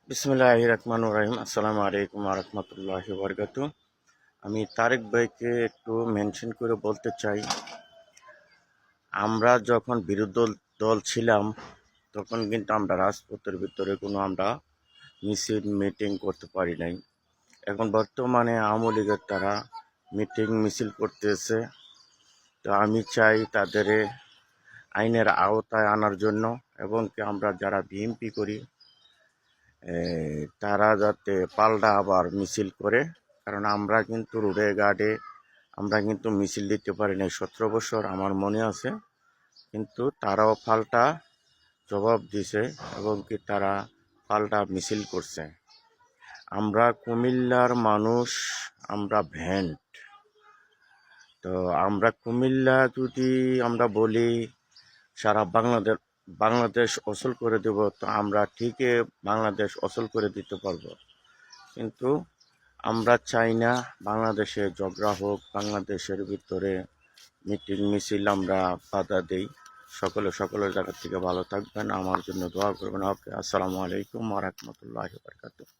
বিসমিল্লাহির রহমানির রহিম। আসসালামু আলাইকুম ওয়া রাহমাতুল্লাহি ওয়া বারাকাতুহু। আমি তারেক ভাইকে একটু মেনশন করে বলতে চাই, আমরা যখন বিরোধী দল ছিলাম তখন কিন্তু আমরা রাজপথের ভিতরে আমরা মিছিল মিটিং করতে পারি নাই। এখন বর্তমানে আওয়ামী লীগের তারা মিটিং মিছিল করতেছে। তো আমি চাই তাদের আইনের আওতায় আনার জন্য, এবং কি আমরা যারা বিএনপি করি তারা যাতে পাল্টা আবার মিছিল করে। কারণ আমরা কিন্তু রোডে ঘাটে আমরা কিন্তু মিছিল দিতে পারি নাই 17 বছর, আমার মনে আছে। কিন্তু তারাও পাল্টা জবাব দিছে, এবং কি তারা পাল্টা মিছিল করছে। আমরা কুমিল্লার মানুষ, আমরা ভ্যান্ট। তো আমরা কুমিল্লা যদি আমরা বলি সারা বাংলাদেশ অচল করে দেব, তো আমরা ঠিকই বাংলাদেশ অচল করে দিতে পারবো। কিন্তু আমরা চাই না বাংলাদেশে ঝগড়া হোক, বাংলাদেশের ভিতরে মিটিং মিছিল আমরা বাধা দেই। সকলের জায়গা থেকে ভালো থাকবেন, আমার জন্য দোয়া করবেন। ওকে, আসসালামু আলাইকুম ওয়া রাহমাতুল্লাহি ওয়া বারাকাতুহু।